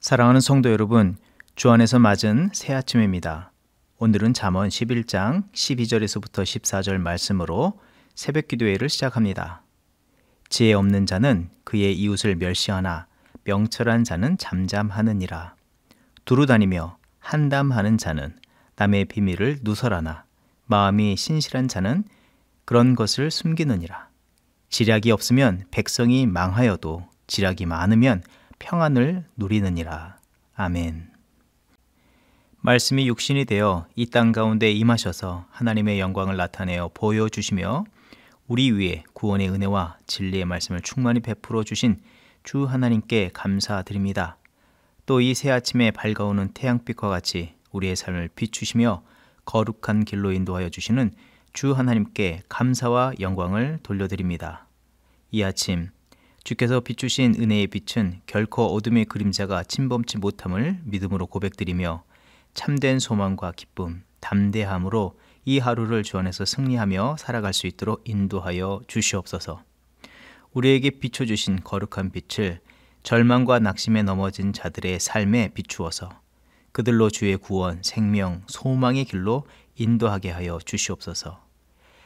사랑하는 성도 여러분, 주 안에서 맞은 새 아침입니다. 오늘은 잠언 11장 12절에서부터 14절 말씀으로 새벽 기도회를 시작합니다. 지혜 없는 자는 그의 이웃을 멸시하나 명철한 자는 잠잠하느니라. 두루다니며 한담하는 자는 남의 비밀을 누설하나 마음이 신실한 자는 그런 것을 숨기느니라. 지략이 없으면 백성이 망하여도 지략이 많으면 평안을 누리느니라. 아멘. 말씀이 육신이 되어 이 땅 가운데 임하셔서 하나님의 영광을 나타내어 보여주시며 우리 위에 구원의 은혜와 진리의 말씀을 충만히 베풀어 주신 주 하나님께 감사드립니다. 또 이 새 아침에 밝아오는 태양빛과 같이 우리의 삶을 비추시며 거룩한 길로 인도하여 주시는 주 하나님께 감사와 영광을 돌려드립니다. 이 아침 주께서 비추신 은혜의 빛은 결코 어둠의 그림자가 침범치 못함을 믿음으로 고백드리며 참된 소망과 기쁨, 담대함으로 이 하루를 주 안에서 승리하며 살아갈 수 있도록 인도하여 주시옵소서. 우리에게 비춰주신 거룩한 빛을 절망과 낙심에 넘어진 자들의 삶에 비추어서 그들로 주의 구원, 생명, 소망의 길로 인도하게 하여 주시옵소서.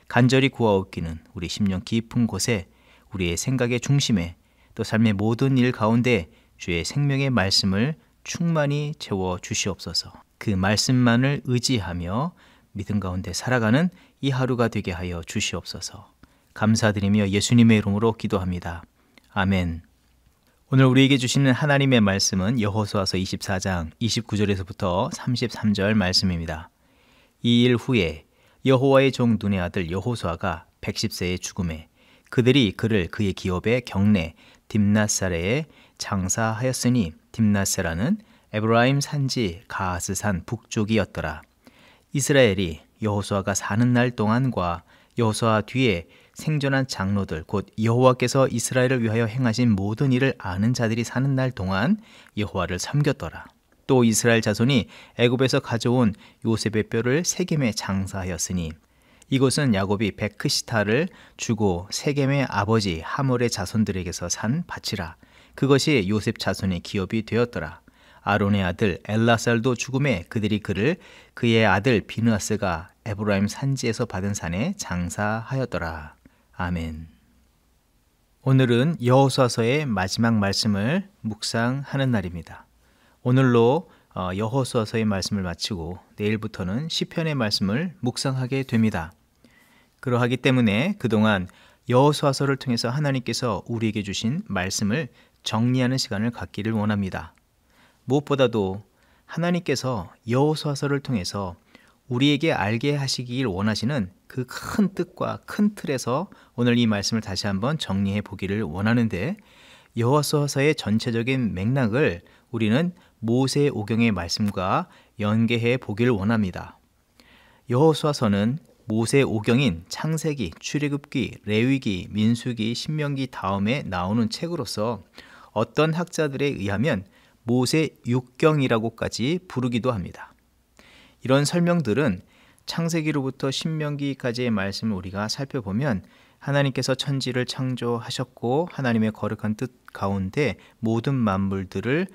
간절히 구하옵기는 우리 심령 깊은 곳에 우리의 생각의 중심에 또 삶의 모든 일 가운데 주의 생명의 말씀을 충만히 채워 주시옵소서. 그 말씀만을 의지하며 믿음 가운데 살아가는 이 하루가 되게 하여 주시옵소서. 감사드리며 예수님의 이름으로 기도합니다. 아멘. 오늘 우리에게 주시는 하나님의 말씀은 여호수아서 24장 29절에서부터 33절 말씀입니다. 이 일 후에 여호와의 종 눈의 아들 여호수아가 110세에 죽음에 그들이 그를 그의 기업의 경내 딥낫사레에 장사하였으니 딥낫세라는 에브라임 산지 가스산 북쪽이었더라. 이스라엘이 여호수아가 사는 날 동안과 여호수아 뒤에 생존한 장로들 곧 여호와께서 이스라엘을 위하여 행하신 모든 일을 아는 자들이 사는 날 동안 여호와를 섬겼더라. 또 이스라엘 자손이 애굽에서 가져온 요셉의 뼈를 세겜에 장사하였으니 이곳은 야곱이 베크시타를 주고 세겜의 아버지 하몰의 자손들에게서 산 밭이라. 그것이 요셉 자손의 기업이 되었더라. 아론의 아들 엘라살도 죽음에 그들이 그를 그의 아들 비느하스가 에브라임 산지에서 받은 산에 장사하였더라. 아멘. 오늘은 여호수아서의 마지막 말씀을 묵상하는 날입니다. 오늘로 여호수아서의 말씀을 마치고 내일부터는 시편의 말씀을 묵상하게 됩니다. 그러하기 때문에 그동안 여호수아서를 통해서 하나님께서 우리에게 주신 말씀을 정리하는 시간을 갖기를 원합니다. 무엇보다도 하나님께서 여호수아서를 통해서 우리에게 알게 하시길 원하시는 그 큰 뜻과 큰 틀에서 오늘 이 말씀을 다시 한번 정리해 보기를 원하는데 여호수아서의 전체적인 맥락을 우리는 모세 오경의 말씀과 연계해 보기를 원합니다. 여호수아서는 모세 오경인 창세기, 출애굽기, 레위기, 민수기, 신명기 다음에 나오는 책으로서 어떤 학자들에 의하면 모세 6경이라고까지 부르기도 합니다. 이런 설명들은 창세기로부터 신명기까지의 말씀을 우리가 살펴보면 하나님께서 천지를 창조하셨고 하나님의 거룩한 뜻 가운데 모든 만물들을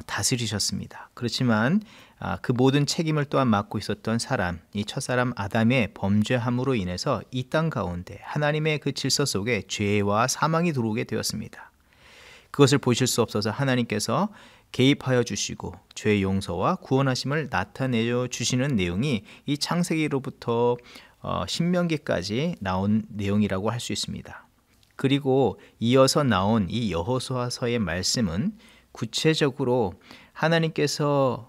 다스리셨습니다. 그렇지만 그 모든 책임을 또한 맡고 있었던 사람, 이 첫사람 아담의 범죄함으로 인해서 이 땅 가운데 하나님의 그 질서 속에 죄와 사망이 들어오게 되었습니다. 그것을 보실 수 없어서 하나님께서 개입하여 주시고 죄의 용서와 구원하심을 나타내어 주시는 내용이 이 창세기로부터 신명기까지 나온 내용이라고 할 수 있습니다. 그리고 이어서 나온 이 여호수아서의 말씀은 구체적으로 하나님께서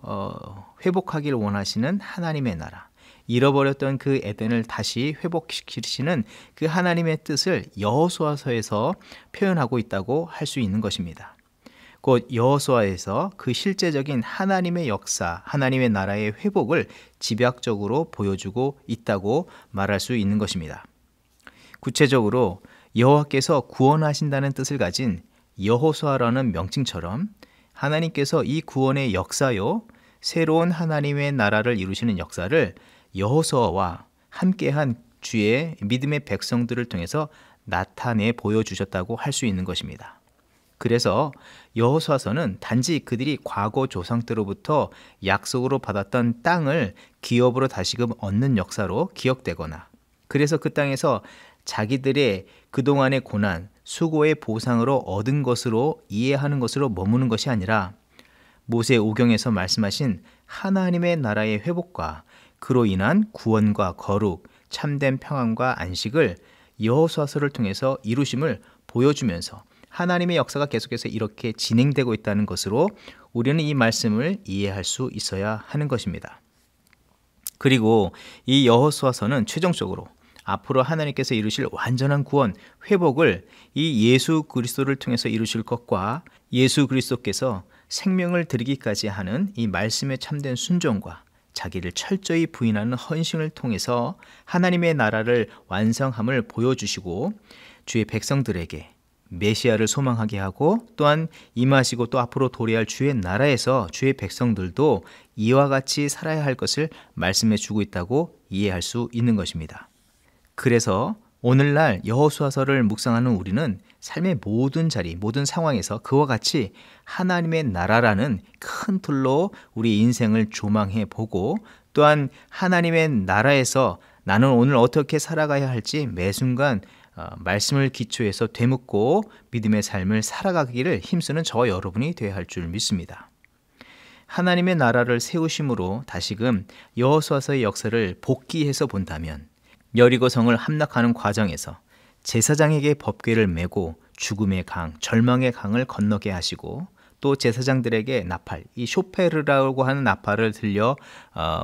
회복하기를 원하시는 하나님의 나라, 잃어버렸던 그 에덴을 다시 회복시키시는 그 하나님의 뜻을 여호수아서에서 표현하고 있다고 할 수 있는 것입니다. 곧 여호수아에서 그 실제적인 하나님의 역사, 하나님의 나라의 회복을 집약적으로 보여주고 있다고 말할 수 있는 것입니다. 구체적으로 여호와께서 구원하신다는 뜻을 가진 여호수아라는 명칭처럼 하나님께서 이 구원의 역사요, 새로운 하나님의 나라를 이루시는 역사를 여호수아와 함께한 주의 믿음의 백성들을 통해서 나타내 보여주셨다고 할 수 있는 것입니다. 그래서 여호수아서는 단지 그들이 과거 조상 때로부터 약속으로 받았던 땅을 기업으로 다시금 얻는 역사로 기억되거나, 그래서 그 땅에서 자기들의 그동안의 고난, 수고의 보상으로 얻은 것으로 이해하는 것으로 머무는 것이 아니라 모세 오경에서 말씀하신 하나님의 나라의 회복과 그로 인한 구원과 거룩, 참된 평안과 안식을 여호수아서를 통해서 이루심을 보여주면서 하나님의 역사가 계속해서 이렇게 진행되고 있다는 것으로 우리는 이 말씀을 이해할 수 있어야 하는 것입니다. 그리고 이 여호수아서는 최종적으로 앞으로 하나님께서 이루실 완전한 구원, 회복을 이 예수 그리스도를 통해서 이루실 것과 예수 그리스도께서 생명을 드리기까지 하는 이 말씀에 참된 순종과 자기를 철저히 부인하는 헌신을 통해서 하나님의 나라를 완성함을 보여주시고 주의 백성들에게 메시아를 소망하게 하고 또한 임하시고 또 앞으로 도래할 주의 나라에서 주의 백성들도 이와 같이 살아야 할 것을 말씀해 주고 있다고 이해할 수 있는 것입니다. 그래서 오늘날 여호수아서를 묵상하는 우리는 삶의 모든 자리, 모든 상황에서 그와 같이 하나님의 나라라는 큰 틀로 우리 인생을 조망해 보고 또한 하나님의 나라에서 나는 오늘 어떻게 살아가야 할지 매 순간 말씀을 기초해서 되묻고 믿음의 삶을 살아가기를 힘쓰는 저와 여러분이 되어야 할 줄 믿습니다. 하나님의 나라를 세우심으로 다시금 여호수아서의 역사를 복기해서 본다면 여리고성을 함락하는 과정에서 제사장에게 법궤를 메고 죽음의 강, 절망의 강을 건너게 하시고 또 제사장들에게 나팔, 이 쇼페르라고 하는 나팔을 들려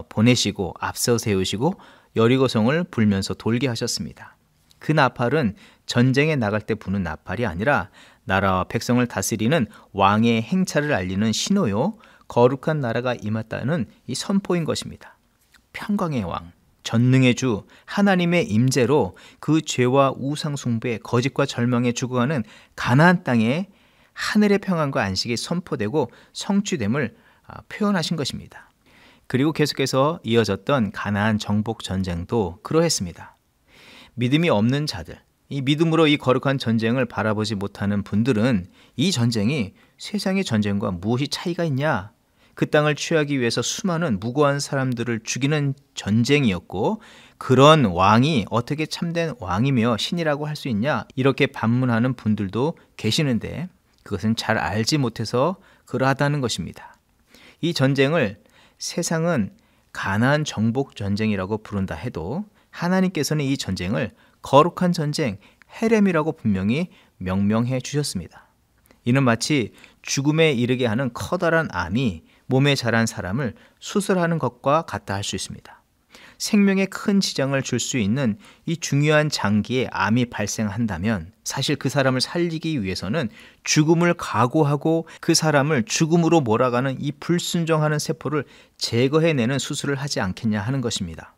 보내시고 앞서 세우시고 여리고성을 불면서 돌게 하셨습니다. 그 나팔은 전쟁에 나갈 때 부는 나팔이 아니라 나라와 백성을 다스리는 왕의 행차를 알리는 신호요, 거룩한 나라가 임했다는 이 선포인 것입니다. 평강의 왕, 전능의 주 하나님의 임재로 그 죄와 우상 숭배, 거짓과 절망에 죽어가는 가나안 땅에 하늘의 평안과 안식이 선포되고 성취됨을 표현하신 것입니다. 그리고 계속해서 이어졌던 가나안 정복 전쟁도 그러했습니다. 믿음이 없는 자들, 이 믿음으로 이 거룩한 전쟁을 바라보지 못하는 분들은 이 전쟁이 세상의 전쟁과 무엇이 차이가 있냐? 그 땅을 취하기 위해서 수많은 무고한 사람들을 죽이는 전쟁이었고 그런 왕이 어떻게 참된 왕이며 신이라고 할 수 있냐? 이렇게 반문하는 분들도 계시는데 그것은 잘 알지 못해서 그러하다는 것입니다. 이 전쟁을 세상은 가나안 정복 전쟁이라고 부른다 해도 하나님께서는 이 전쟁을 거룩한 전쟁, 헤렘이라고 분명히 명명해 주셨습니다. 이는 마치 죽음에 이르게 하는 커다란 암이 몸에 자란 사람을 수술하는 것과 같다 할 수 있습니다. 생명에 큰 지장을 줄 수 있는 이 중요한 장기에 암이 발생한다면 사실 그 사람을 살리기 위해서는 죽음을 각오하고 그 사람을 죽음으로 몰아가는 이 불순종하는 세포를 제거해내는 수술을 하지 않겠냐 하는 것입니다.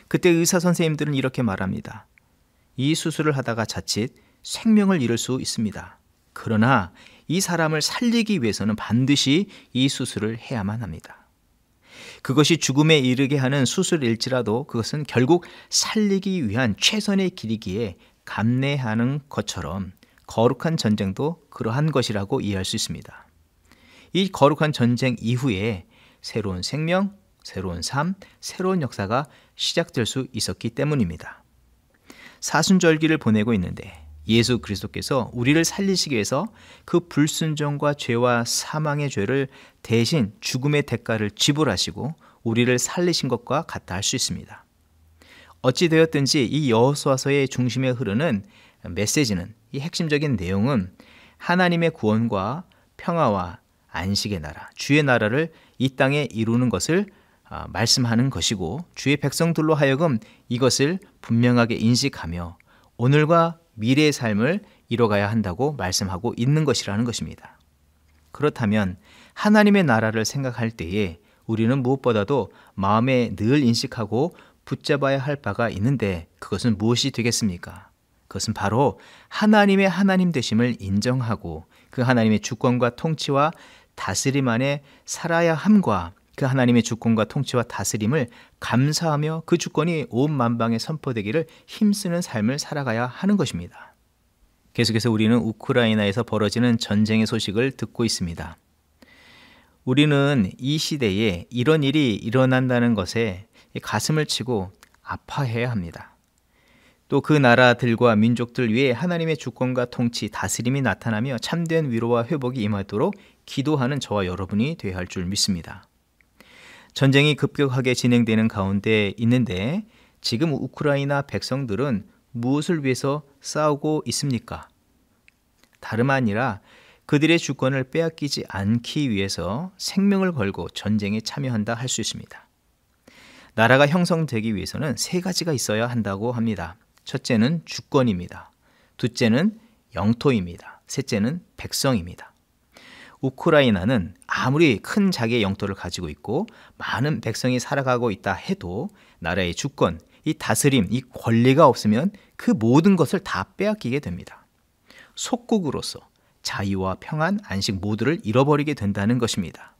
그때 의사 선생님들은 이렇게 말합니다. 이 수술을 하다가 자칫 생명을 잃을 수 있습니다. 그러나 이 사람을 살리기 위해서는 반드시 이 수술을 해야만 합니다. 그것이 죽음에 이르게 하는 수술일지라도 그것은 결국 살리기 위한 최선의 길이기에 감내하는 것처럼 거룩한 전쟁도 그러한 것이라고 이해할 수 있습니다. 이 거룩한 전쟁 이후에 새로운 생명, 새로운 삶, 새로운 역사가 시작될 수 있었기 때문입니다. 사순절기를 보내고 있는데 예수 그리스도께서 우리를 살리시기 위해서 그 불순종과 죄와 사망의 죄를 대신 죽음의 대가를 지불하시고 우리를 살리신 것과 같다 할 수 있습니다. 어찌 되었든지 이 여호수아서의 중심에 흐르는 메시지는, 이 핵심적인 내용은 하나님의 구원과 평화와 안식의 나라, 주의 나라를 이 땅에 이루는 것을 말씀하는 것이고 주의 백성들로 하여금 이것을 분명하게 인식하며 오늘과 미래의 삶을 이뤄가야 한다고 말씀하고 있는 것이라는 것입니다. 그렇다면 하나님의 나라를 생각할 때에 우리는 무엇보다도 마음에 늘 인식하고 붙잡아야 할 바가 있는데 그것은 무엇이 되겠습니까? 그것은 바로 하나님의 하나님 되심을 인정하고 그 하나님의 주권과 통치와 다스림 안에 살아야 함과 그 하나님의 주권과 통치와 다스림을 감사하며 그 주권이 온 만방에 선포되기를 힘쓰는 삶을 살아가야 하는 것입니다. 계속해서 우리는 우크라이나에서 벌어지는 전쟁의 소식을 듣고 있습니다. 우리는 이 시대에 이런 일이 일어난다는 것에 가슴을 치고 아파해야 합니다. 또 그 나라들과 민족들 위에 하나님의 주권과 통치, 다스림이 나타나며 참된 위로와 회복이 임하도록 기도하는 저와 여러분이 되어야 할 줄 믿습니다. 전쟁이 급격하게 진행되는 가운데 있는데 지금 우크라이나 백성들은 무엇을 위해서 싸우고 있습니까? 다름 아니라 그들의 주권을 빼앗기지 않기 위해서 생명을 걸고 전쟁에 참여한다 할 수 있습니다. 나라가 형성되기 위해서는 세 가지가 있어야 한다고 합니다. 첫째는 주권입니다. 둘째는 영토입니다. 셋째는 백성입니다. 우크라이나는 아무리 큰 자기의 영토를 가지고 있고 많은 백성이 살아가고 있다 해도 나라의 주권, 이 다스림, 이 권리가 없으면 그 모든 것을 다 빼앗기게 됩니다. 속국으로서 자유와 평안, 안식 모두를 잃어버리게 된다는 것입니다.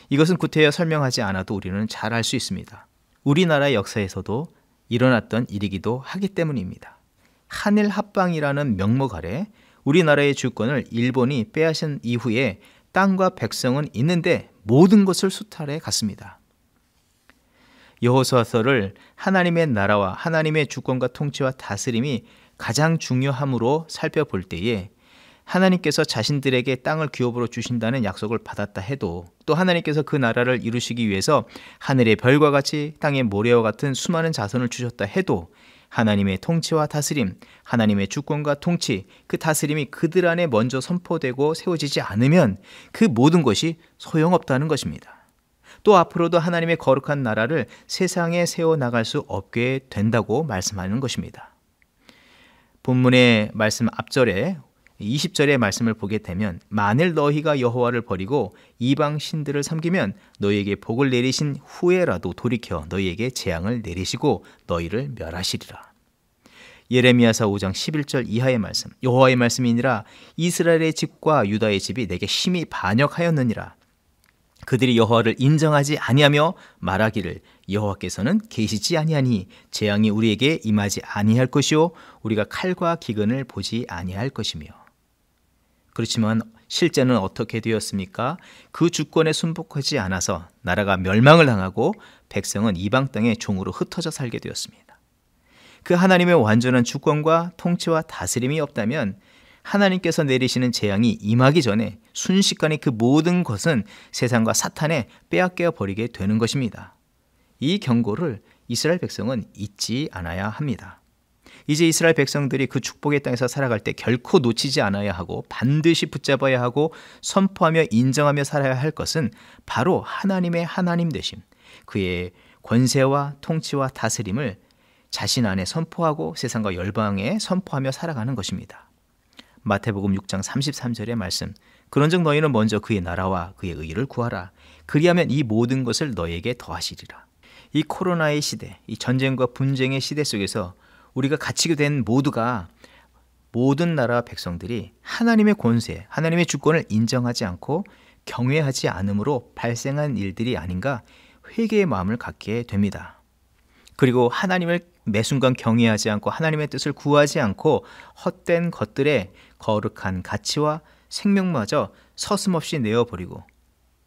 이것은 구태여 설명하지 않아도 우리는 잘 알 수 있습니다. 우리나라의 역사에서도 일어났던 일이기도 하기 때문입니다. 한일 합방이라는 명목 아래 우리나라의 주권을 일본이 빼앗은 이후에 땅과 백성은 있는데 모든 것을 수탈해 갔습니다. 여호수아서를 하나님의 나라와 하나님의 주권과 통치와 다스림이 가장 중요함으로 살펴볼 때에 하나님께서 자신들에게 땅을 기업으로 주신다는 약속을 받았다 해도 또 하나님께서 그 나라를 이루시기 위해서 하늘의 별과 같이 땅의 모래와 같은 수많은 자손을 주셨다 해도 하나님의 통치와 다스림, 하나님의 주권과 통치, 그 다스림이 그들 안에 먼저 선포되고 세워지지 않으면 그 모든 것이 소용없다는 것입니다. 또 앞으로도 하나님의 거룩한 나라를 세상에 세워나갈 수 없게 된다고 말씀하는 것입니다. 본문의 말씀 앞절에 20절의 말씀을 보게 되면 만일 너희가 여호와를 버리고 이방 신들을 섬기면 너희에게 복을 내리신 후에라도 돌이켜 너희에게 재앙을 내리시고 너희를 멸하시리라. 예레미야서 5장 11절 이하의 말씀, 여호와의 말씀이니라 이스라엘의 집과 유다의 집이 내게 심히 반역하였느니라. 그들이 여호와를 인정하지 아니하며 말하기를 여호와께서는 계시지 아니하니 재앙이 우리에게 임하지 아니할 것이요 우리가 칼과 기근을 보지 아니할 것이며. 그렇지만 실제는 어떻게 되었습니까? 그 주권에 순복하지 않아서 나라가 멸망을 당하고 백성은 이방 땅의 종으로 흩어져 살게 되었습니다. 그 하나님의 완전한 주권과 통치와 다스림이 없다면 하나님께서 내리시는 재앙이 임하기 전에 순식간에 그 모든 것은 세상과 사탄에 빼앗겨 버리게 되는 것입니다. 이 경고를 이스라엘 백성은 잊지 않아야 합니다. 이제 이스라엘 백성들이 그 축복의 땅에서 살아갈 때 결코 놓치지 않아야 하고 반드시 붙잡아야 하고 선포하며 인정하며 살아야 할 것은 바로 하나님의 하나님 되심, 그의 권세와 통치와 다스림을 자신 안에 선포하고 세상과 열방에 선포하며 살아가는 것입니다. 마태복음 6장 33절의 말씀, 그런즉 너희는 먼저 그의 나라와 그의 의를 구하라. 그리하면 이 모든 것을 너희에게 더하시리라. 이 코로나의 시대, 이 전쟁과 분쟁의 시대 속에서 우리가 갇히게 된 모두가 모든 나라 백성들이 하나님의 권세, 하나님의 주권을 인정하지 않고 경외하지 않음으로 발생한 일들이 아닌가 회개의 마음을 갖게 됩니다. 그리고 하나님을 매 순간 경외하지 않고 하나님의 뜻을 구하지 않고 헛된 것들에 거룩한 가치와 생명마저 서슴없이 내어버리고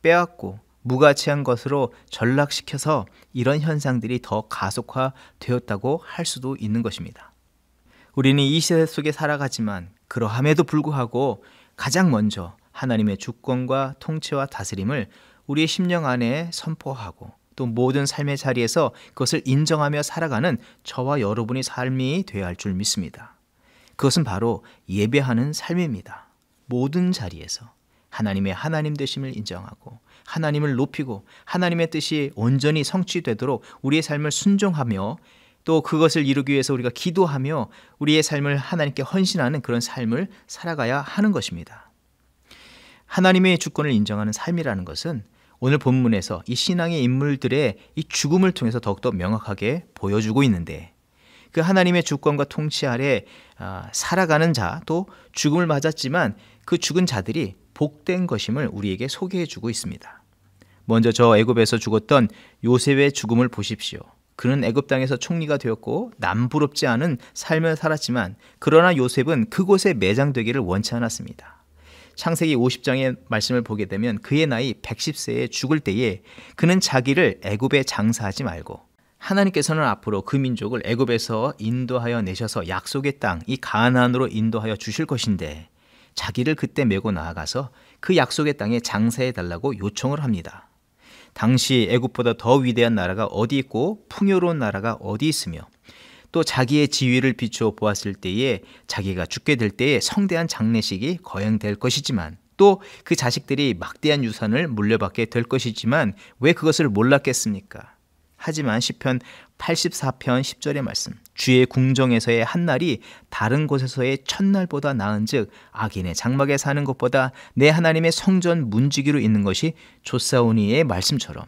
빼앗고 무가치한 것으로 전락시켜서 이런 현상들이 더 가속화되었다고 할 수도 있는 것입니다. 우리는 이 시대 속에 살아가지만 그러함에도 불구하고 가장 먼저 하나님의 주권과 통치와 다스림을 우리의 심령 안에 선포하고 또 모든 삶의 자리에서 그것을 인정하며 살아가는 저와 여러분의 삶이 되어야 할 줄 믿습니다. 그것은 바로 예배하는 삶입니다. 모든 자리에서 하나님의 하나님 되심을 인정하고 하나님을 높이고 하나님의 뜻이 온전히 성취되도록 우리의 삶을 순종하며 또 그것을 이루기 위해서 우리가 기도하며 우리의 삶을 하나님께 헌신하는 그런 삶을 살아가야 하는 것입니다. 하나님의 주권을 인정하는 삶이라는 것은 오늘 본문에서 이 신앙의 인물들의 이 죽음을 통해서 더욱더 명확하게 보여주고 있는데, 그 하나님의 주권과 통치 아래 살아가는 자, 또 죽음을 맞았지만 그 죽은 자들이 복된 것임을 우리에게 소개해 주고 있습니다. 먼저 저 애굽에서 죽었던 요셉의 죽음을 보십시오. 그는 애굽 땅에서 총리가 되었고 남부럽지 않은 삶을 살았지만 그러나 요셉은 그곳에 매장되기를 원치 않았습니다. 창세기 50장의 말씀을 보게 되면 그의 나이 110세에 죽을 때에 그는 자기를 애굽에 장사하지 말고 하나님께서는 앞으로 그 민족을 애굽에서 인도하여 내셔서 약속의 땅, 이 가나안으로 인도하여 주실 것인데 자기를 그때 메고 나아가서 그 약속의 땅에 장사해 달라고 요청을 합니다. 당시 애굽보다 더 위대한 나라가 어디 있고 풍요로운 나라가 어디 있으며 또 자기의 지위를 비추어 보았을 때에 자기가 죽게 될 때에 성대한 장례식이 거행될 것이지만 또 그 자식들이 막대한 유산을 물려받게 될 것이지만 왜 그것을 몰랐겠습니까? 하지만 시편 84편 10절의 말씀, 주의 궁정에서의 한 날이 다른 곳에서의 첫날보다 나은즉 악인의 장막에 사는 것보다 내 하나님의 성전 문지기로 있는 것이 좋사오니의 말씀처럼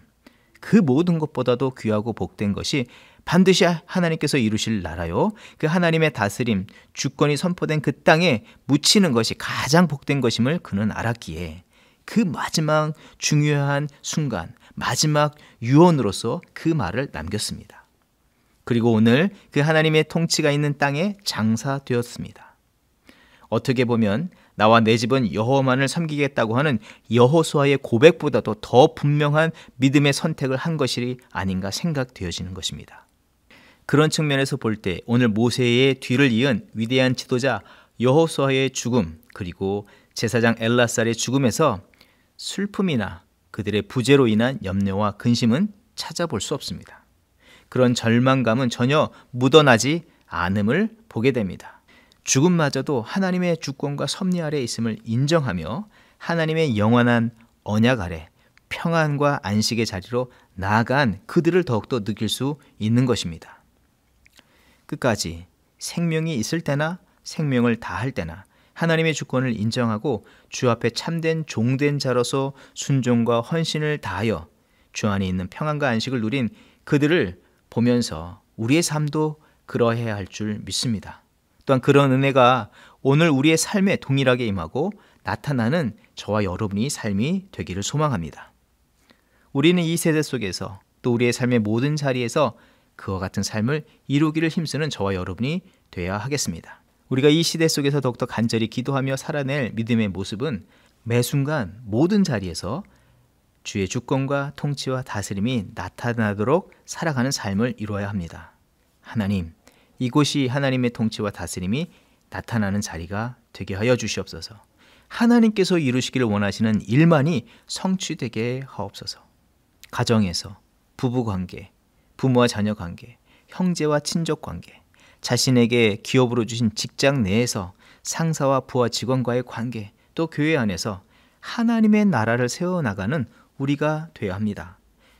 그 모든 것보다도 귀하고 복된 것이 반드시 하나님께서 이루실 나라요, 그 하나님의 다스림, 주권이 선포된 그 땅에 묻히는 것이 가장 복된 것임을 그는 알았기에 그 마지막 중요한 순간, 마지막 유언으로서 그 말을 남겼습니다. 그리고 오늘 그 하나님의 통치가 있는 땅에 장사되었습니다. 어떻게 보면 나와 내 집은 여호와만을 섬기겠다고 하는 여호수아의 고백보다도 더 분명한 믿음의 선택을 한 것이 아닌가 생각되어지는 것입니다. 그런 측면에서 볼 때 오늘 모세의 뒤를 이은 위대한 지도자 여호수아의 죽음, 그리고 제사장 엘라살의 죽음에서 슬픔이나 그들의 부재로 인한 염려와 근심은 찾아볼 수 없습니다. 그런 절망감은 전혀 묻어나지 않음을 보게 됩니다. 죽음마저도 하나님의 주권과 섭리 아래 있음을 인정하며 하나님의 영원한 언약 아래 평안과 안식의 자리로 나아간 그들을 더욱더 느낄 수 있는 것입니다. 끝까지 생명이 있을 때나 생명을 다할 때나 하나님의 주권을 인정하고 주 앞에 참된 종된 자로서 순종과 헌신을 다하여 주 안에 있는 평안과 안식을 누린 그들을 보면서 우리의 삶도 그러해야 할 줄 믿습니다. 또한 그런 은혜가 오늘 우리의 삶에 동일하게 임하고 나타나는 저와 여러분의 삶이 되기를 소망합니다. 우리는 이 세대 속에서 또 우리의 삶의 모든 자리에서 그와 같은 삶을 이루기를 힘쓰는 저와 여러분이 되어야 하겠습니다. 우리가 이 시대 속에서 더욱더 간절히 기도하며 살아낼 믿음의 모습은 매 순간 모든 자리에서 주의 주권과 통치와 다스림이 나타나도록 살아가는 삶을 이루어야 합니다. 하나님, 이곳이 하나님의 통치와 다스림이 나타나는 자리가 되게 하여 주시옵소서. 하나님께서 이루시기를 원하시는 일만이 성취되게 하옵소서. 가정에서, 부부관계, 부모와 자녀 관계, 형제와 친족 관계, 자신에게 기업으로 주신 직장 내에서 상사와 부하 직원과의 관계, 또 교회 안에서 하나님의 나라를 세워나가는 우리가 되어야 합니다.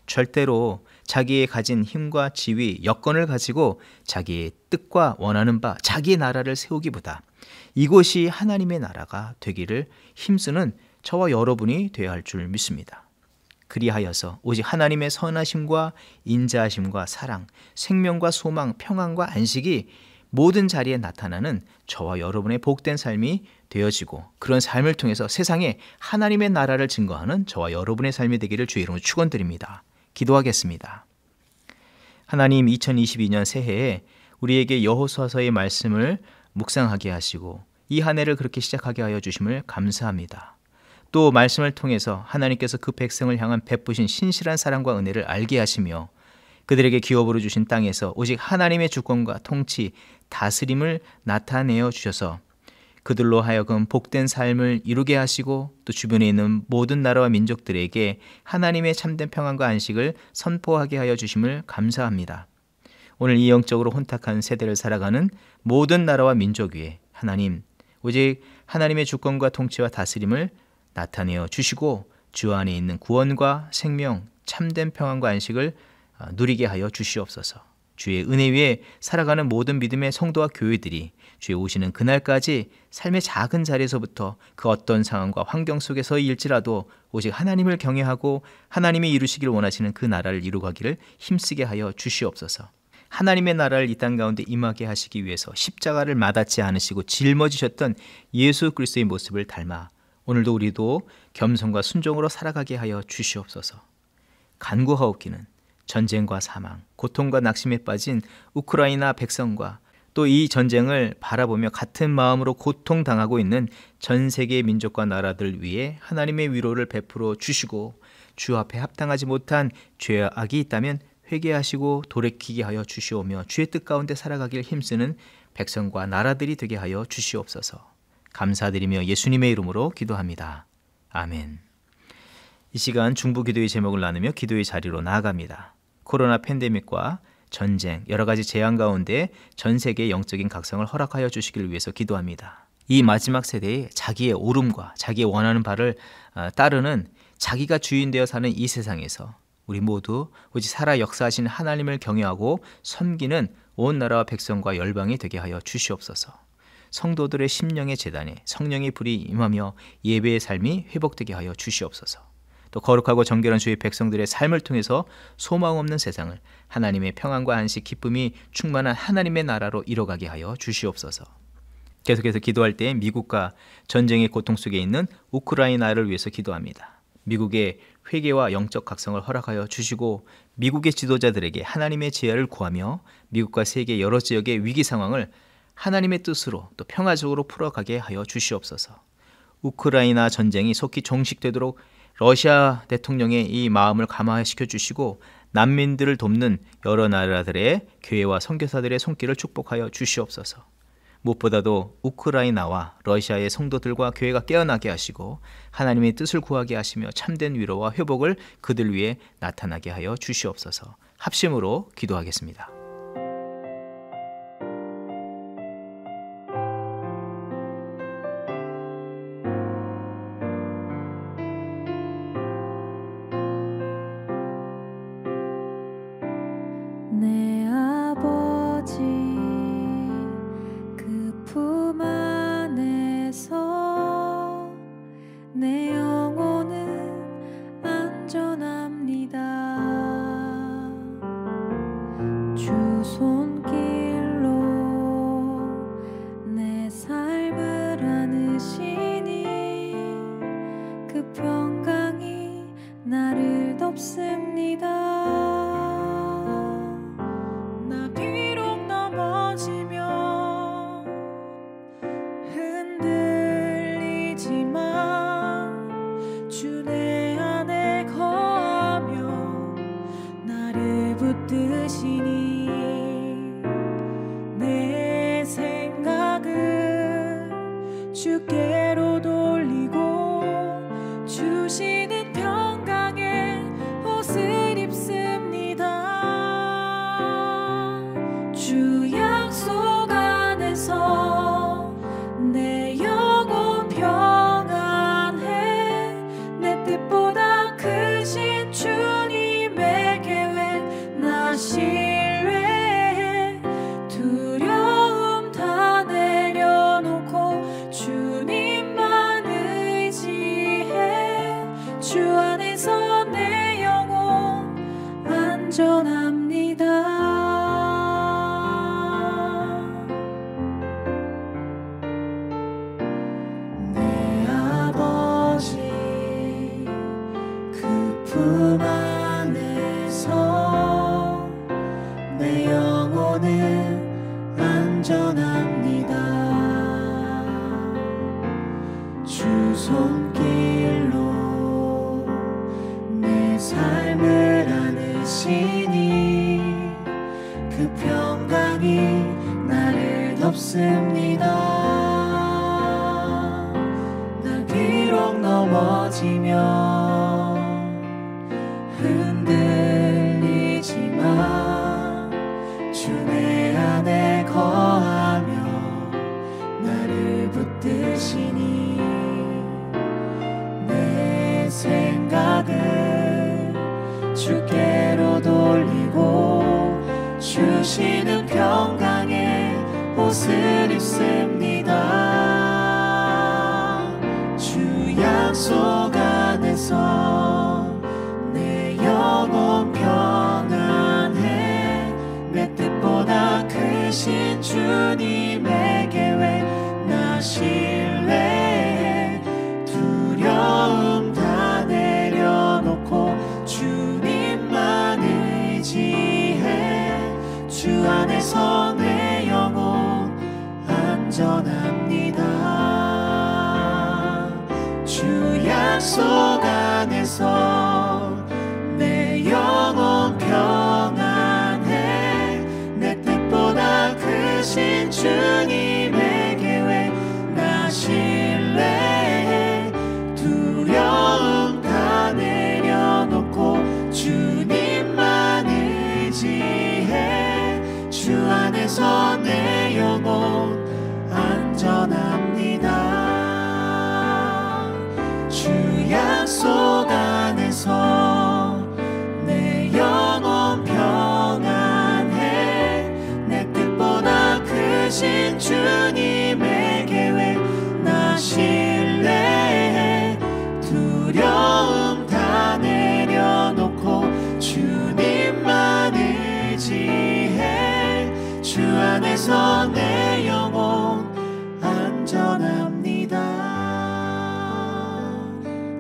절대로 자기의 가진 힘과 지위, 여건을 가지고 자기의 뜻과 원하는 바, 자기의 나라를 세우기보다 이곳이 하나님의 나라가 되기를 힘쓰는 저와 여러분이 되어야 할 줄 믿습니다. 그리하여서 오직 하나님의 선하심과 인자하심과 사랑, 생명과 소망, 평안과 안식이 모든 자리에 나타나는 저와 여러분의 복된 삶이 되어지고 그런 삶을 통해서 세상에 하나님의 나라를 증거하는 저와 여러분의 삶이 되기를 주의 이름으로 축원드립니다. 기도하겠습니다. 하나님, 2022년 새해에 우리에게 여호수아서의 말씀을 묵상하게 하시고 이 한 해를 그렇게 시작하게 하여 주심을 감사합니다. 또 말씀을 통해서 하나님께서 그 백성을 향한 베푸신 신실한 사랑과 은혜를 알게 하시며 그들에게 기업으로 주신 땅에서 오직 하나님의 주권과 통치, 다스림을 나타내어 주셔서 그들로 하여금 복된 삶을 이루게 하시고 또 주변에 있는 모든 나라와 민족들에게 하나님의 참된 평안과 안식을 선포하게 하여 주심을 감사합니다. 오늘 이 영적으로 혼탁한 세대를 살아가는 모든 나라와 민족 위에 하나님, 오직 하나님의 주권과 통치와 다스림을 나타내어 주시고 주 안에 있는 구원과 생명, 참된 평안과 안식을 누리게 하여 주시옵소서. 주의 은혜 위에 살아가는 모든 믿음의 성도와 교회들이 주의 오시는 그날까지 삶의 작은 자리에서부터 그 어떤 상황과 환경 속에서일지라도 오직 하나님을 경외하고 하나님이 이루시길 원하시는 그 나라를 이루가기를 힘쓰게 하여 주시옵소서. 하나님의 나라를 이 땅 가운데 임하게 하시기 위해서 십자가를 마다치 않으시고 짊어지셨던 예수 그리스도의 모습을 닮아 오늘도 우리도 겸손과 순종으로 살아가게 하여 주시옵소서. 간구하옵기는 전쟁과 사망, 고통과 낙심에 빠진 우크라이나 백성과 또 이 전쟁을 바라보며 같은 마음으로 고통당하고 있는 전 세계의 민족과 나라들 위해 하나님의 위로를 베풀어 주시고 주 앞에 합당하지 못한 죄와 악이 있다면 회개하시고 돌이키게 하여 주시오며 주의 뜻 가운데 살아가길 힘쓰는 백성과 나라들이 되게 하여 주시옵소서. 감사드리며 예수님의 이름으로 기도합니다. 아멘. 이 시간 중보 기도의 제목을 나누며 기도의 자리로 나아갑니다. 코로나 팬데믹과 전쟁, 여러 가지 재앙 가운데 전 세계의 영적인 각성을 허락하여 주시길 위해서 기도합니다. 이 마지막 세대에 자기의 옳음과 자기의 원하는 바를 따르는 자기가 주인 되어 사는 이 세상에서 우리 모두 오직 살아 역사하신 하나님을 경외하고 섬기는 온 나라와 백성과 열방이 되게 하여 주시옵소서. 성도들의 심령의 재단에 성령의 불이 임하며 예배의 삶이 회복되게 하여 주시옵소서. 또 거룩하고 정결한 주의 백성들의 삶을 통해서 소망 없는 세상을 하나님의 평안과 안식, 기쁨이 충만한 하나님의 나라로 이뤄가게 하여 주시옵소서. 계속해서 기도할 때 미국과 전쟁의 고통 속에 있는 우크라이나를 위해서 기도합니다. 미국의 회개와 영적 각성을 허락하여 주시고 미국의 지도자들에게 하나님의 지혜를 구하며 미국과 세계 여러 지역의 위기 상황을 하나님의 뜻으로 또 평화적으로 풀어가게 하여 주시옵소서. 우크라이나 전쟁이 속히 종식되도록 러시아 대통령의 이 마음을 감화시켜 주시고 난민들을 돕는 여러 나라들의 교회와 선교사들의 손길을 축복하여 주시옵소서. 무엇보다도 우크라이나와 러시아의 성도들과 교회가 깨어나게 하시고 하나님의 뜻을 구하게 하시며 참된 위로와 회복을 그들 위해 나타나게 하여 주시옵소서. 합심으로 기도하겠습니다. 내 아버지 그 품 안에서 내 영혼은 안전합니다. 주 손길로 내 삶을 안으시니 그 평강이 나를 덮습니다. 붙드시니 내 생각을 주께로 돌리고 주시는 평강의 옷을 입습니다. 주 약속 안에서 내 영혼 평안해. 내 뜻보다 크신 주님의 계획 나 신뢰해. 두려움 다 내려놓고 주님만 의지해. 주 안에서 내 영혼 안전합니다. 내 아버지 그 품 안에서 내 영혼은 안전합니다. 주 손길로 내 삶을 안으시니 그 평강이 나를 덮습니다. 나 비록 넘어지며 흔들리지만 주 내 안에 거하며 나를 붙드시니 내 생각을 주께로 돌리고 주시는 평강의 옷을 입습니다. 주 약속 안에서 내 영혼 평안해. 내 뜻보다 크신 주님의 계획 나 신뢰해. 두려움 다 내려놓고 주님만 의지해. 크신 주님의 계획 나 신뢰해. 두려움 다 내려놓고 주님만 의지해. 주 안에서 내 영혼 안전합니다. 주 약속 안에서 내 영혼 평안해. 내 뜻보다 크신 주님의 계획 나 신뢰해. 두려움 다 내려놓고 주님만 의지해. 주 안에서 내 영혼 안전합니다.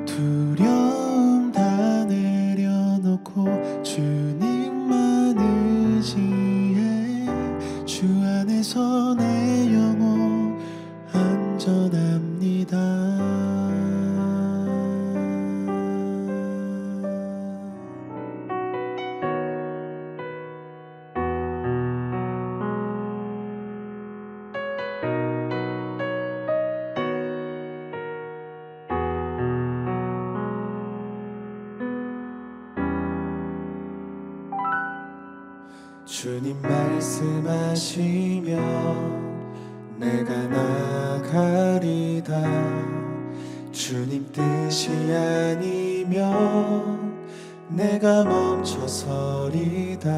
두려움 다 내려놓고 주님만 의지해. 주 안에서 내 영혼 안전합니다. 주님 말씀하시면 내가 나가리다. 주님 뜻이 아니면 내가 멈춰서리다.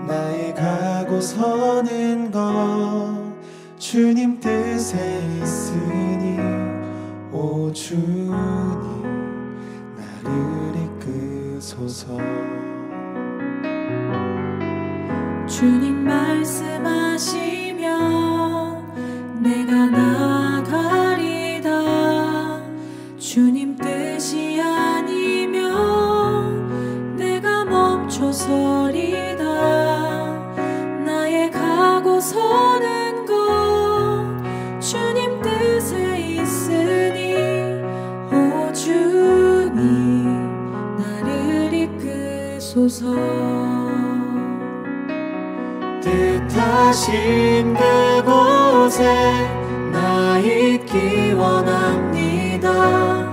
나의 가고 서는 것 주님 뜻에 있으니 오 주님 나를 이끄소서. 주님 말씀하시면 내가 나가리다. 주님 뜻이 아니면 내가 멈춰서리다. 나의 가고 서는 것 주님 뜻에 있으니 오 주님 나를 이끄소서. 뜻하신 그곳에 나 있기 원합니다.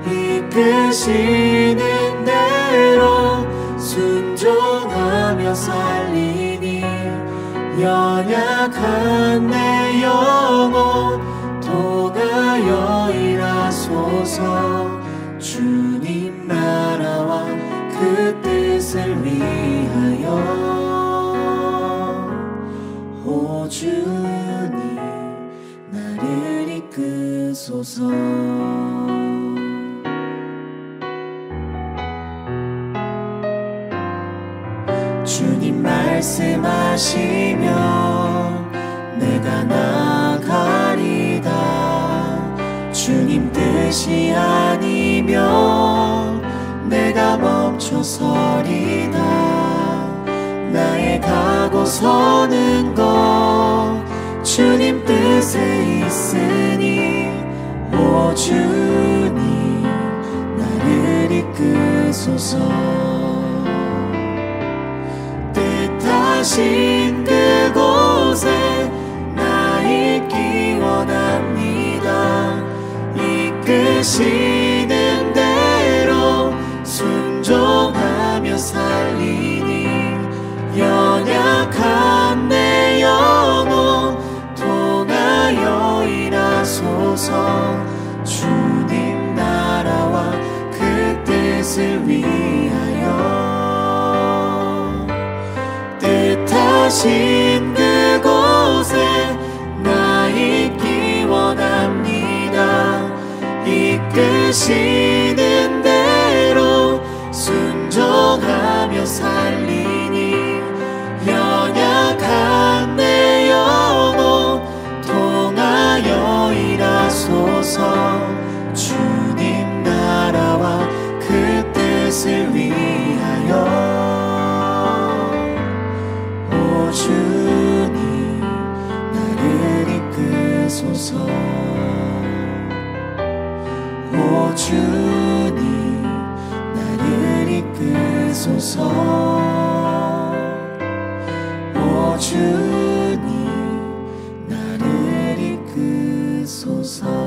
이끄시는 대로 순종하며 살리니 연약한 내 영혼 도가여 일하소서. 주님 나라와 그 뜻을 위하여 오 주님 나를 이끄소서. 주님 말씀하시면 내가 나가리다. 주님 뜻이 아니면 내가 멈춰서리다. 나의 가고 서는 것 주님 뜻에 있으니 오 주님 나를 이끄소서. 뜻하신 그곳에 나 있기 원합니다. 이끄시는 대로 순종하며 살리니 연약한 내 영혼 통하여 일하소서. 주님 나라와 그 뜻을 위하여 뜻하신 그곳에 나 있기 원합니다. 이끄시는 대로 순종하며 살리니 연약한 내 영혼 통하여 일하소서. 주님 나라와 그 뜻을 위하여 오 주님 나를 이끄소서. 오 주님 나를 이끄소서. 오 주님 하소서.